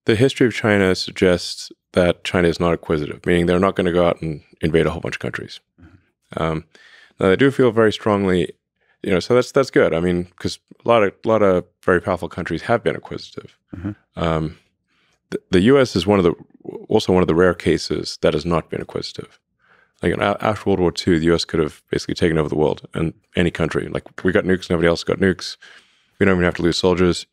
The history of China suggests that China is not acquisitive, meaning they're not going to go out and invade a whole bunch of countries. Now, they do feel very strongly, so that's good. I mean, because a lot of very powerful countries have been acquisitive. The U.S. is also one of the rare cases that has not been acquisitive. Like after World War II, the U.S. could have basically taken over the world and any country. Like we got nukes, nobody else got nukes. We don't even have to lose soldiers.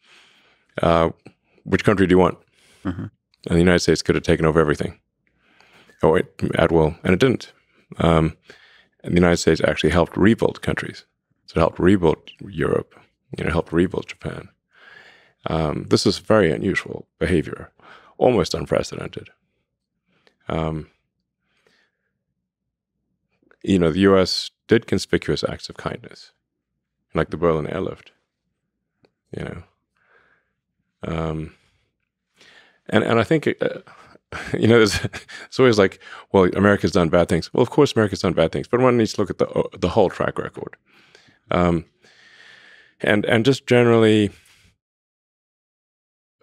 Which country do you want? And the United States could have taken over everything. At will, and it didn't. And the United States actually helped rebuild countries. So it helped rebuild Europe. It helped rebuild Japan. This is very unusual behavior, almost unprecedented. The U.S. did conspicuous acts of kindness, like the Berlin airlift. And I think, it's always like, well, America's done bad things. Well, of course, America's done bad things, but one needs to look at the whole track record. And just generally,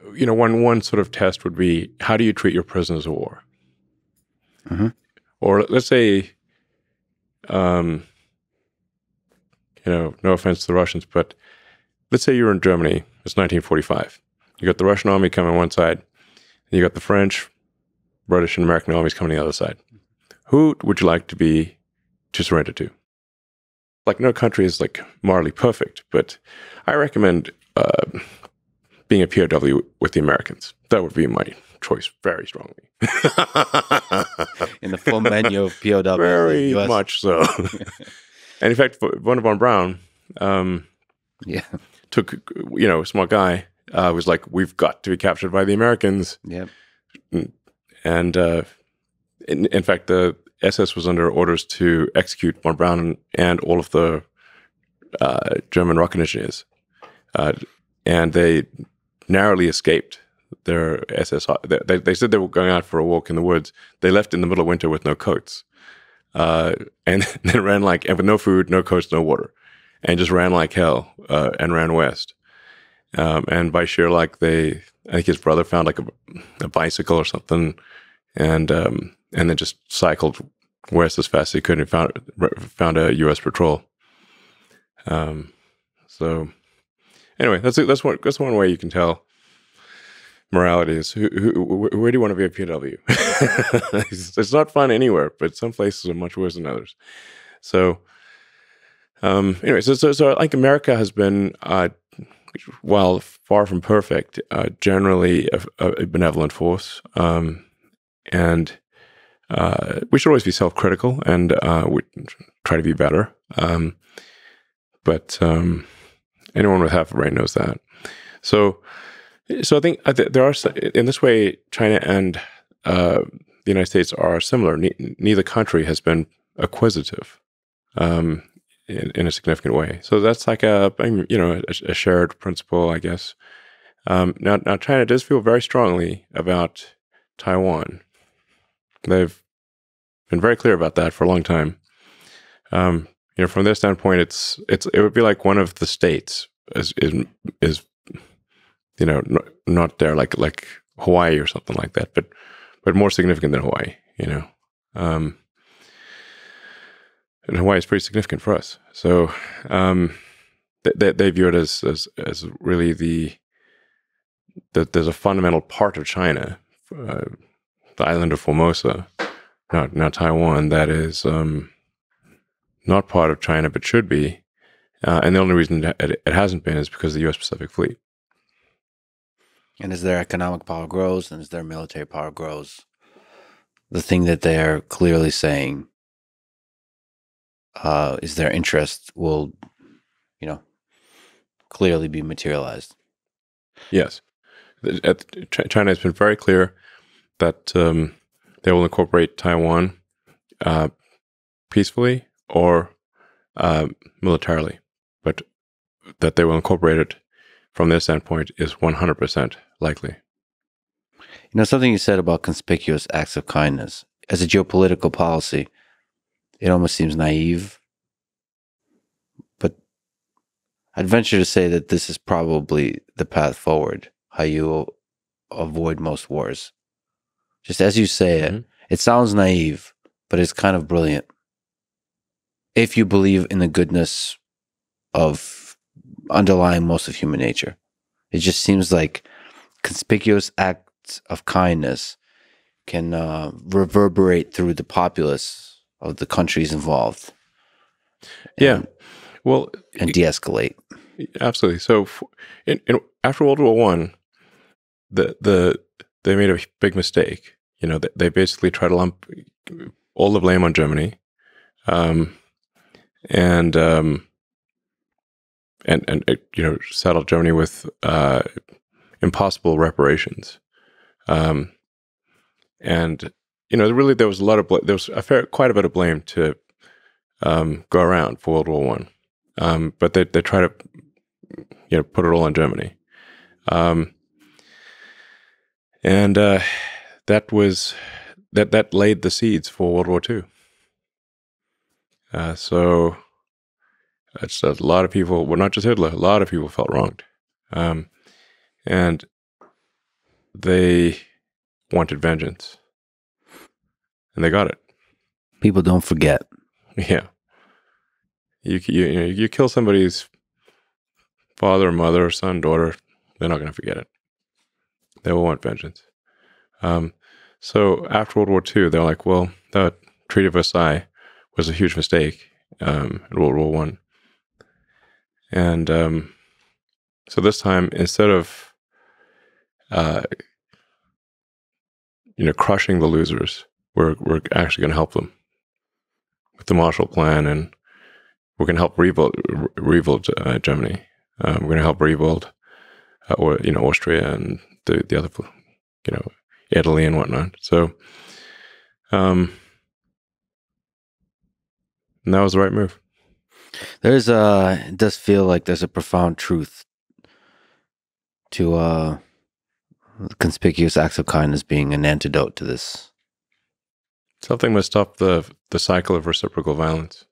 one sort of test would be, how do you treat your prisoners of war? Or let's say, no offense to the Russians, but let's say you're in Germany. It's 1945. You got the Russian army coming on one side, and you got the French, British, and American armies coming on the other side. Who would you like to surrender to? Like, no country is like morally perfect, but I recommend being a POW with the Americans. That would be my choice very strongly. In the full menu of POW. Very much so. And in fact, Wernher von Braun took, a smart guy, was like, we've got to be captured by the Americans. Yep. And in fact, the SS was under orders to execute von Braun and all of the German rocket engineers. And they narrowly escaped their SS. They said they were going out for a walk in the woods. They left in the middle of winter with no coats. And then ran and with no food, no coats, no water. And just ran like hell and ran west. And by sheer luck, I think his brother found like a bicycle or something, and then just cycled west as fast as he could and found a U.S. patrol. So anyway, that's one way you can tell morality is where do you want to be a POW? It's not fun anywhere, but some places are much worse than others. So anyway, so I think America has been, while far from perfect, generally a benevolent force, and we should always be self-critical and we try to be better. But anyone with half a brain knows that. So I think there are, in this way, China and the United States are similar. Neither country has been acquisitive in a significant way. So that's like a shared principle, I guess. Now China does feel very strongly about Taiwan. They've been very clear about that for a long time. From their standpoint, it would be like one of the states is not there like Hawaii or something like that, but more significant than Hawaii. And Hawaii is pretty significant for us. So they view it as really that there's a fundamental part of China, the island of Formosa, now Taiwan, that is not part of China but should be. And the only reason it hasn't been is because of the U.S. Pacific Fleet. And as their economic power grows and as their military power grows, the thing that they are clearly saying is their interest will, clearly be materialized. Yes. China has been very clear that they will incorporate Taiwan peacefully or militarily, but that they will incorporate it from their standpoint is 100% likely. Something you said about conspicuous acts of kindness. As a geopolitical policy, it almost seems naive, but I'd venture to say that this is probably the path forward, how you avoid most wars. Just as you say it, Mhm. it sounds naive, but it's kind of brilliant. If you believe in the goodness of underlying most of human nature, it just seems like conspicuous acts of kindness can reverberate through the populace of the countries involved Yeah. and, Well, and de-escalate. absolutely. So, after World War One, they made a big mistake. You know, they basically tried to lump all the blame on Germany, um, and you know, saddled Germany with impossible reparations. Um, and you know, really, there was a lot of there was quite a bit of blame to go around for World War One, but they try to, you know, put it all on Germany, um, and that was that laid the seeds for World War Two. So it's a lot of people, well, not just Hitler, a lot of people felt wronged, um, and they wanted vengeance, and they got it. People don't forget. Yeah, you know, you kill somebody's father, mother, son, daughter, they're not going to forget it. They will want vengeance. Um, so after World War II, they're like, well, the Treaty of Versailles was a huge mistake in World War One, and so this time, instead of uh, you know, crushing the losers, we're actually going to help them with the Marshall Plan, and we're going to help rebuild Germany. We're going to help rebuild, or you know, Austria and the other, you know, Italy and whatnot. So, and that was the right move. It does feel like there's a profound truth to conspicuous acts of kindness being an antidote to this. Something must stop the cycle of reciprocal violence.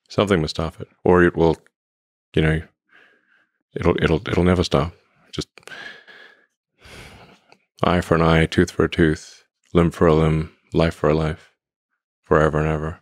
Something must stop it, or it will, you know, it'll never stop. Just eye for an eye, tooth for a tooth, limb for a limb, life for a life, forever and ever.